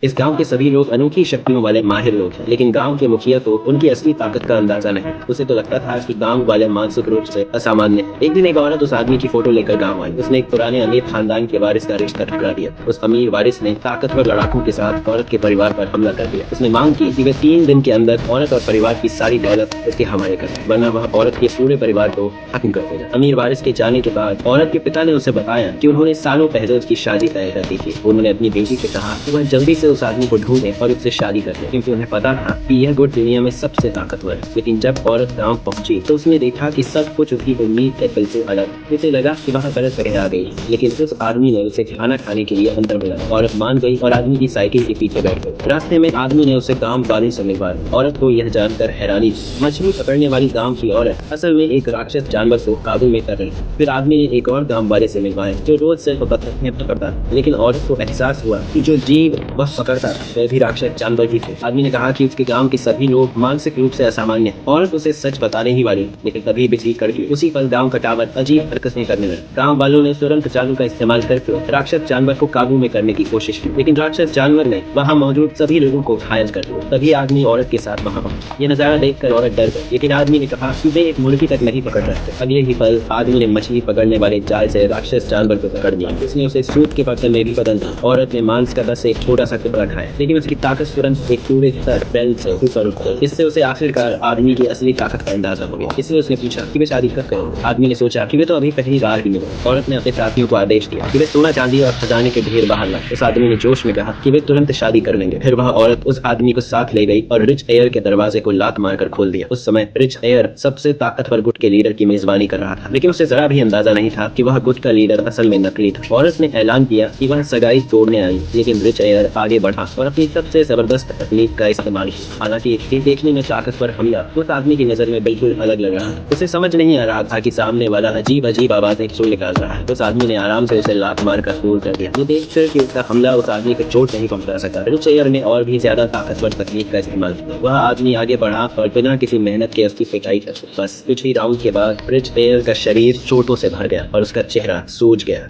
इस गांव के सभी लोग अनोखी शक्तियों वाले माहिर लोग हैं, लेकिन गांव के मुखिया को उनकी असली ताकत का अंदाजा नहीं। उसे तो लगता था कि गांव वाले मानसिक रूप से असामान्य हैं। एक दिन एक औरत उस आदमी की फोटो लेकर गांव आई। उसने एक पुराने अमीर खानदान के वारिस का रिश्ता ठुकरा दिया। उस अमीर वारिस ने ताकतवर लड़ाकों के साथ औरत के परिवार पर हमला कर दिया। उसने मांग की कि वे 3 दिन के अंदर औरत और परिवार की सारी दौलत उसके हवाले कर, वरना वह औरत के पूरे परिवार को खत्म कर देगा। अमीर वारिस के जाने के बाद औरत के पिता ने उसे बताया कि उन्होंने सालों पहले उसकी शादी तय कर दी थी। उन्होंने अपनी बेटी से कहा कि वह जल्दी से उस आदमी को ढूंढे और उससे शादी कर ले, क्योंकि उन्हें पता था कि यह गुट दुनिया में सबसे ताकतवर है। लेकिन जब औरत गांव पहुंची तो उसने देखा कि सब कुछ उसकी उम्मीद से बिल्कुल अलग। उसे लगा कि वहाँ गलत जगह आ गई, लेकिन उस आदमी ने उसे खाना खाने के लिए अंदर बुलाया। औरत मान गई और आदमी की साइकिल के पीछे बैठ गई। रास्ते में आदमी ने उसे गांव वाले से मिलवाया। औरत को यह जानकर हैरानी थी। मछली पकड़ने वाली गांव की औरत असल में एक राक्षस जानवर को काबू में कर रही। फिर आदमी ने एक और गांव वाले से मिलवाया जो रोज सिर्फ पत्थर पकड़ता, लेकिन औरत को एहसास हुआ कि जो जीव वह पकड़ता वह भी राक्षस जानवर ही थे। आदमी ने कहा कि उसके गांव के सभी लोग मानसिक रूप से असामान्य हैं। औरत उसे सच बताने ही वाली, लेकिन तभी बिजली कड़की। उसी पल गांव का टावर अजीब हरकतें करने लगा। गांव वालों ने तुरंत चालू का इस्तेमाल करके राक्षस जानवर को काबू में करने की कोशिश की, लेकिन राक्षस जानवर ने वहां मौजूद सभी लोगों को घायल कर दिया। तभी आदमी औरत के साथ वहां पहुंचा। ये नजारा देखकर औरत डर गई, लेकिन आदमी ने कहा कि वे एक मुर्गी तक नहीं पकड़ सकते। अगले ही पल आदमी ने मछली पकड़ने वाले जाल से राक्षस जानवर को पकड़ लिया। उसने उसे सूट के बर्तन में भी बदल दिया। औरत ने मांस का रस एक छोटा सा टुकड़ा खाया, लेकिन उसकी ताकत तुरंत एक पूरे बेल से ऊपर उठ गई। इससे उसे आखिरकार आदमी की असली ताकत का अंदाजा हो गया। इसलिए उसने पूछा कि वे शादी कब करेंगे। आदमी ने सोचा कि वे तो अभी पहली बार ही मिले। औरत ने अपने साथियों को आदेश दिया कि वे सोना चांदी और खजाने के ढेर बाहर लाएं। उस आदमी ने जोश में कहा कि वे तुरंत शादी कर लेंगे। फिर वह औरत उस आदमी को साथ ले गई और रिच एयर के दरवाजे को लात मारकर खोल दिया। उस समय रिच एयर सबसे ताकतवर गुट के लीडर की मेजबानी कर रहा था, लेकिन उसे जरा भी अंदाजा नहीं था कि वह गुट का लीडर असल में नकली था। औरत ने ऐलान किया कि वह सगाई तोड़ने आई, लेकिन रिच एयर आगे बढ़ा और अपनी सबसे जबरदस्त तकनीक का इस्तेमाल किया। हालांकि ये देखने में ताकतवर हमला उस आदमी की नजर में बिल्कुल अलग लग रहा था। उसे समझ नहीं आ रहा था कि सामने वाला अजीब अजीब आवाजें क्यों निकाल रहा है। उस आदमी ने आराम से उसे लात मारकर दूर कर दिया। ये देखकर कि उसका हमला उस आदमी को चोट नहीं पहुंचा सका, रिच एयर ने और भी ज्यादा ताकतवर तकनीक का इस्तेमाल किया। वह आदमी आगे बढ़ा और बिना किसी मेहनत के उसकी पिटाई कर दी। बस कुछ ही राउंड के बाद रिच एयर का शरीर चोटों से भर गया और उसका चेहरा सूज गया।